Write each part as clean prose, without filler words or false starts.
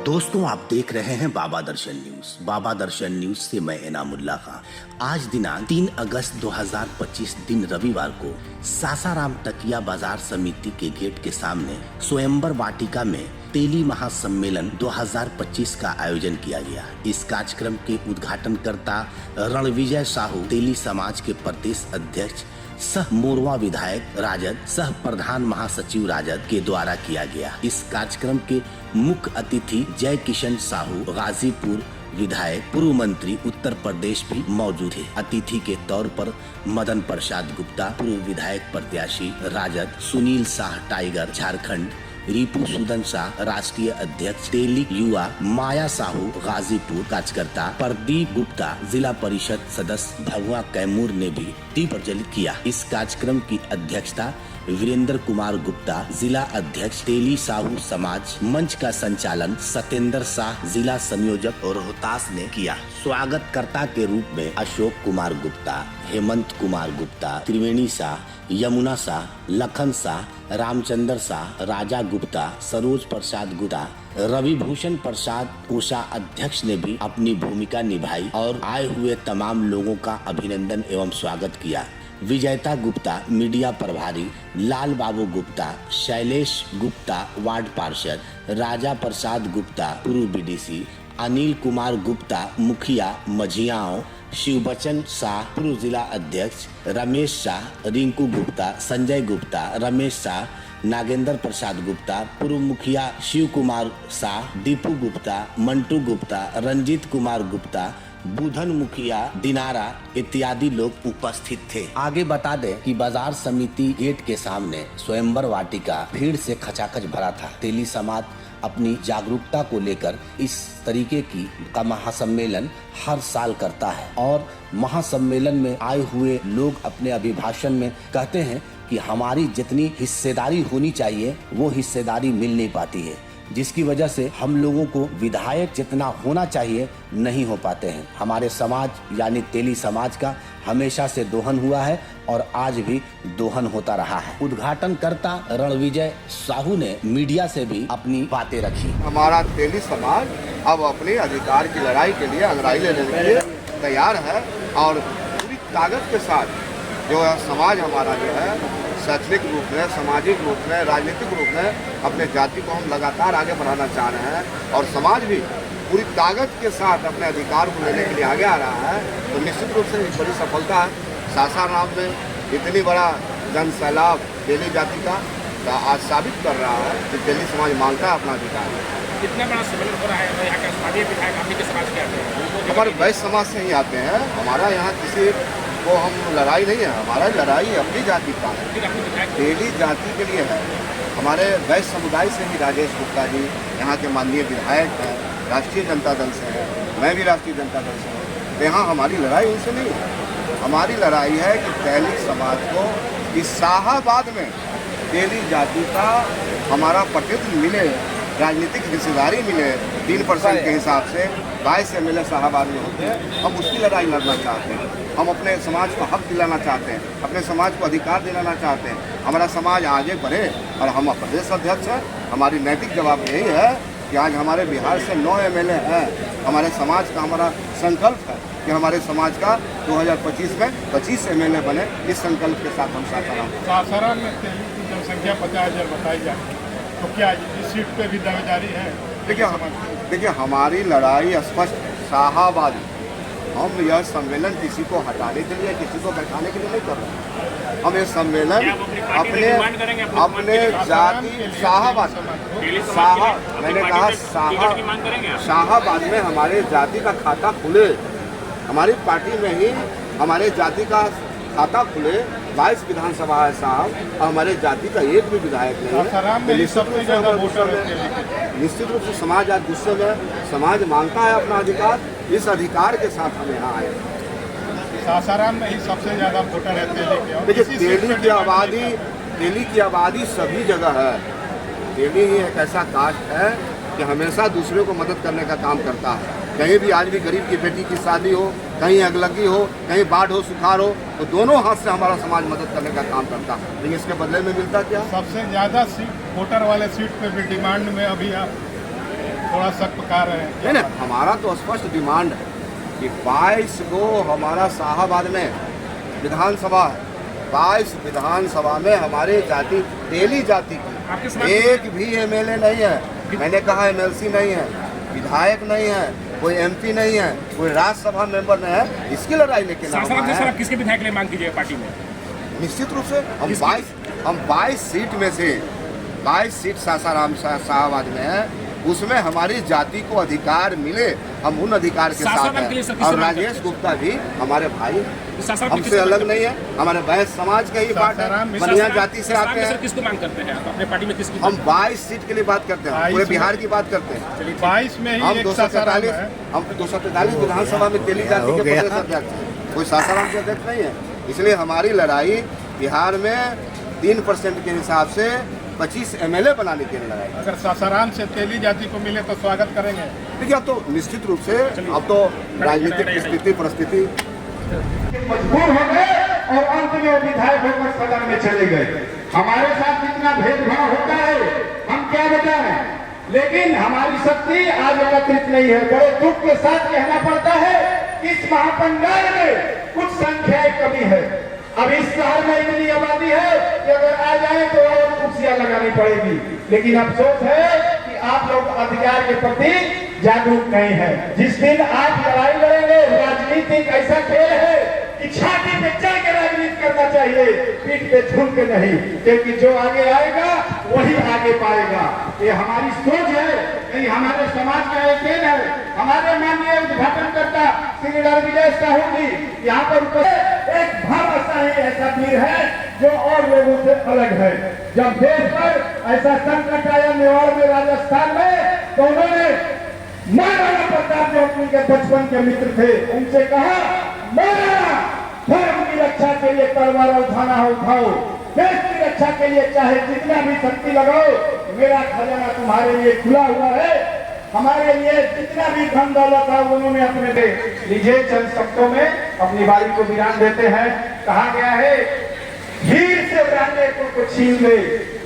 दोस्तों, आप देख रहे हैं बाबा दर्शन न्यूज। बाबा दर्शन न्यूज से मैं इनामुल्ला खां। आज दिनांक 3 अगस्त 2025 दिन रविवार को सासाराम तकिया बाजार समिति के गेट के सामने स्वयंवर वाटिका में तेली महासम्मेलन 2025 का आयोजन किया गया। इस कार्यक्रम के उद्घाटनकर्ता रणविजय साहू, तेली समाज के प्रदेश अध्यक्ष सह मोरवा विधायक राजद, सह प्रधान महासचिव राजद के द्वारा किया गया। इस कार्यक्रम के मुख्य अतिथि जय किशन साहू, गाजीपुर विधायक, पूर्व मंत्री उत्तर प्रदेश भी मौजूद थे। अतिथि के तौर पर मदन प्रसाद गुप्ता, पूर्व विधायक प्रत्याशी राजद, सुनील शाह टाइगर झारखंड, रिपु सुदन शाह राष्ट्रीय अध्यक्ष तेली युवा, माया साहू गाजीपुर कार्यकर्ता, प्रदीप गुप्ता जिला परिषद सदस्य भगवा कैमूर ने भी दीप प्रज्वलित किया। इस कार्यक्रम की अध्यक्षता वीरेंद्र कुमार गुप्ता, जिला अध्यक्ष तेली साहू समाज मंच का संचालन सत्येंद्र शाह, जिला संयोजक और रोहतास ने किया। स्वागतकर्ता के रूप में अशोक कुमार गुप्ता, हेमंत कुमार गुप्ता, त्रिवेणी शाह, यमुना शाह, लखन शाह, रामचंद्र शाह, राजा गुप्ता, सरोज प्रसाद गुप्ता, रवि भूषण प्रसाद कोषाध्यक्ष ने भी अपनी भूमिका निभाई और आए हुए तमाम लोगों का अभिनंदन एवं स्वागत किया। विजेता गुप्ता मीडिया प्रभारी, लाल बाबू गुप्ता, शैलेश गुप्ता वार्ड पार्षद, राजा प्रसाद गुप्ता पूर्व बीडीसी, अनिल कुमार गुप्ता मुखिया मझियाओं, शिवबचन शाह पूर्व जिला अध्यक्ष, रमेश शाह, रिंकू गुप्ता, संजय गुप्ता, रमेश शाह, नागेंद्र प्रसाद गुप्ता पूर्व मुखिया, शिव कुमार शाह, दीपू गुप्ता, मंटू गुप्ता, रंजीत कुमार गुप्ता, बुधन मुखिया, दिनारा इत्यादि लोग उपस्थित थे। आगे बता दें कि बाजार समिति गेट के सामने स्वयंवर वाटिका भीड़ से खचाखच भरा था। तेली समाज अपनी जागरूकता को लेकर इस तरीके का महासम्मेलन हर साल करता है और महासम्मेलन में आए हुए लोग अपने अभिभाषण में कहते हैं कि हमारी जितनी हिस्सेदारी होनी चाहिए वो हिस्सेदारी मिल नहीं पाती है, जिसकी वजह से हम लोगों को विधायक जितना होना चाहिए नहीं हो पाते हैं। हमारे समाज यानी तेली समाज का हमेशा से दोहन हुआ है और आज भी दोहन होता रहा है। उद्घाटनकर्ता रणविजय साहू ने मीडिया से भी अपनी बातें रखी। हमारा तेली समाज अब अपने अधिकार की लड़ाई के लिए अंगड़ाई लेने के लिए तैयार है और पूरी ताकत के साथ जो समाज हमारा जो है शैक्षणिक रूप में, सामाजिक रूप में, राजनीतिक रूप में अपने जाति को हम लगातार आगे बढ़ाना चाह रहे हैं और समाज भी पूरी ताकत के साथ अपने अधिकार को लेने के लिए आगे आ रहा है। तो निश्चित रूप से एक बड़ी सफलता है। सासाराम में इतनी बड़ा जन सैलाब तेली जाति का आज साबित कर रहा है कि तेली समाज मांगता है अपना अधिकार। कितना बड़ा सम्मेलन हो रहा है? यहाँ के स्थानीय विधायक आप ही के समाज के आते हैं? हमारे वैश्य समाज से ही आते हैं। हमारा यहाँ किसी को हम लड़ाई नहीं है, हमारा लड़ाई अपनी जाति का है, तेली जाति के लिए है। हमारे वैश्य समुदाय से ही राजेश गुप्ता जी यहाँ के माननीय विधायक हैं, राष्ट्रीय जनता दल से हैं, मैं भी राष्ट्रीय जनता दल से हूँ। तो यहाँ हमारी लड़ाई उनसे नहीं है। हमारी लड़ाई है कि तेली समाज को इस शाहाबाद में तेली जाति का हमारा प्रतिनिधित्व मिले, राजनीतिक हिस्सेदारी मिले। 3% के हिसाब से 22 MLA शाहाबाद में होते हैं। हम उसकी लड़ाई लड़ना चाहते हैं। हम अपने समाज को हक दिलाना चाहते हैं, अपने समाज को अधिकार दिलाना चाहते हैं। हमारा समाज आगे बढ़े और हम प्रदेश अध्यक्ष हैं। हमारी नैतिक जवाब यही है कि आज हमारे बिहार से 9 MLA हैं। हमारे समाज का हमारा संकल्प है कि हमारे समाज का 2025 में 25 MLA बने। इस संकल्प के साथ हम सासाराम में तेली की जनसंख्या 50,000 बताई जाती है, तो क्या इस सीट पे भी दावेदारी है? देखिए हमारी लड़ाई स्पष्ट शाहाबाद। हम यह सम्मेलन किसी को हटाने के लिए, किसी को बैठाने के लिए नहीं कर रहे। हम ये सम्मेलन अपने जाति शाहाबाद, मैंने कहा शाहाबाद में हमारे जाति का खाता खुले, हमारी पार्टी में ही हमारे जाति का खाता खुले। 22 विधानसभा है साहब और हमारे जाति का एक भी विधायक नहीं है। निश्चित रूप से समाज आज गुस्से में, समाज मांगता है अपना अधिकार। इस अधिकार के साथ हम यहाँ आए। सासाराम में ही सबसे ज़्यादा वोटर है तेली के। देखिए तेली की आबादी सभी जगह है। तेली ही एक ऐसा कास्ट है कि हमेशा दूसरे को मदद करने का काम करता है। कहीं भी आज भी गरीब की बेटी की शादी हो, कहीं अगलगी हो, कहीं बाढ़ हो, सुखाड़ हो, तो दोनों हाथ से हमारा समाज मदद करने का काम करता है। लेकिन इसके बदले में मिलता क्या? सबसे ज़्यादा सीट वोटर वाले सीट पे भी डिमांड में अभी आप थोड़ा सख्त कार्य है। नहीं नहीं, हमारा तो स्पष्ट डिमांड है कि 22 को हमारा शाहाबाद में विधानसभा है, 22 विधानसभा में हमारी जाति तेली जाति की एक भी एमएलए नहीं है। मैंने कहा एमएलसी नहीं है, विधायक नहीं है, कोई एमपी नहीं है, कोई राज्यसभा मेंबर नहीं है। इसकी लड़ाई लेके आप किसके विधायक के लिए मांग कीजिएगा पार्टी में? निश्चित रूप से हम 22 सीट में से 22 सीट सासाराम शाहाबाद में है, उसमें हमारी जाति को अधिकार मिले, हम उन अधिकार के साथ हैं। और राजेश गुप्ता भी हमारे भाई, हमसे अलग नहीं है, हमारे बैस समाज के ही बात है, बनिया जाति से आते हैं। किसको मांग करते हैं आप अपने पार्टी में? किसकी? हम 22 सीट के लिए बात करते हैं, पूरे बिहार की बात करते हैं। 22 में ही हम 243 विधानसभा में तेली जाति के प्रदेश अध्यक्ष हैं, कोई सासाराम के अध्यक्ष नहीं है। इसलिए हमारी लड़ाई बिहार में 3% के हिसाब से 25 एमएलए बनाने के लिए लड़ाई। अगर सासाराम से तेली जाति को मिले तो स्वागत करेंगे। देखिए, अब तो निश्चित रूप से अब तो राजनीतिक स्थिति परिस्थिति मजबूर हो गए और अंत में वो विधायक होकर सदन में चले गए। हमारे साथ इतना भेदभाव होता है, हम क्या बताएं, लेकिन हमारी शक्ति आज एकत्रित नहीं है। बड़े दुख के साथ कहना पड़ता है इस महापंडाल में कुछ संख्या कमी है। अब इस शहर में इतनी आबादी है कि अगर आ जाए तो और कुर्सियां लगानी पड़ेगी, लेकिन अफसोस है कि आप लोग अधिकार के प्रति जागरूक नहीं है। जिस दिन आप लड़ाई लड़ेंगे, राजनीति एक ऐसा खेल है कि छाती पे चढ़ के राजनीति करना चाहिए, पीठ पे झुक के नहीं, क्योंकि जो आगे आएगा वही आगे पाएगा। ये हमारी सोच है, कहीं हमारे समाज का एक दिन है। हमारे माननीय उद्घाटनकर्ता श्री विजय साहू जी यहाँ पर एक भामाशाही ऐसा वीर है जो और लोगों से अलग है। जब देश पर ऐसा संकट आया मेवाड़ में, राजस्थान में, तो उन्होंने महाराणा प्रताप जो उनके बचपन के मित्र थे, उनसे कहा महाराणा धर्म की रक्षा के लिए तलवार उठाना हो उठाओ, देश की रक्षा के लिए चाहे जितना भी शक्ति लगाओ, मेरा खजाना तुम्हारे लिए खुला हुआ है। हमारे लिए जितना भी धन दौलत था उन्होंने अपने दे लीजिए। चंद शब्दों में अपनी बारी को विराम देते हैं। कहा गया है हीर से रांझे को छीन ले,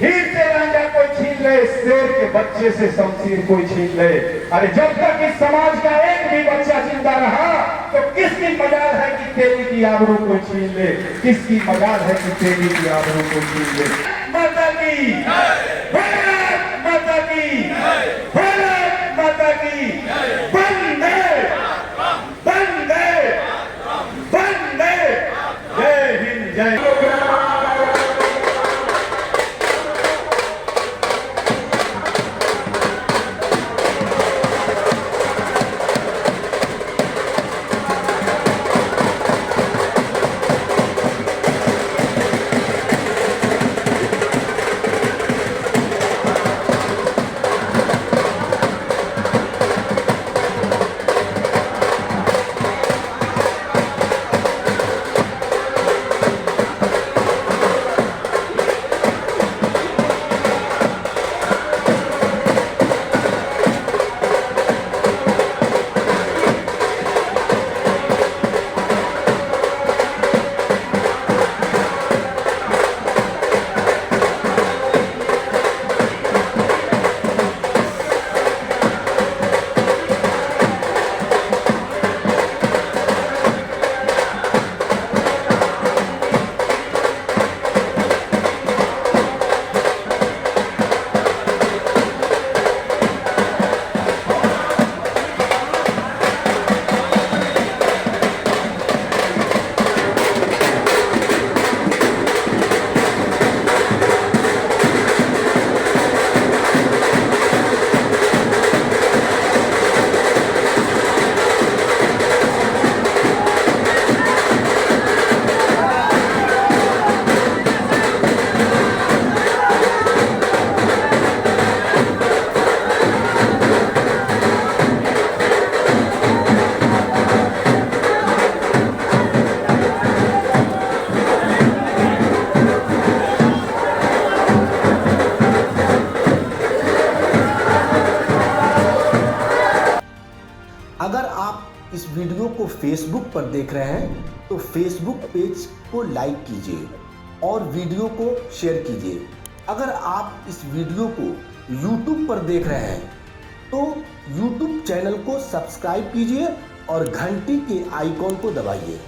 हीर से रांझा कोई छीन ले, शेर के बच्चे से शमशीर कोई छीन ले। अरे जब तक इस समाज का एक भी बच्चा जिंदा रहा तो किसकी मजाल है कि तेली की आबरू को छीन ले, किसकी मजाल है कि तेली की आबरू को छीन ले। माता की भारत माता की, भारत माता की, वंदे वंदे वंदे, जय हिंद जय। अगर आप इस वीडियो को फेसबुक पर देख रहे हैं तो फेसबुक पेज को लाइक कीजिए और वीडियो को शेयर कीजिए। अगर आप इस वीडियो को यूट्यूब पर देख रहे हैं तो चैनल को सब्सक्राइब कीजिए और घंटी के आइकॉन को दबाइए।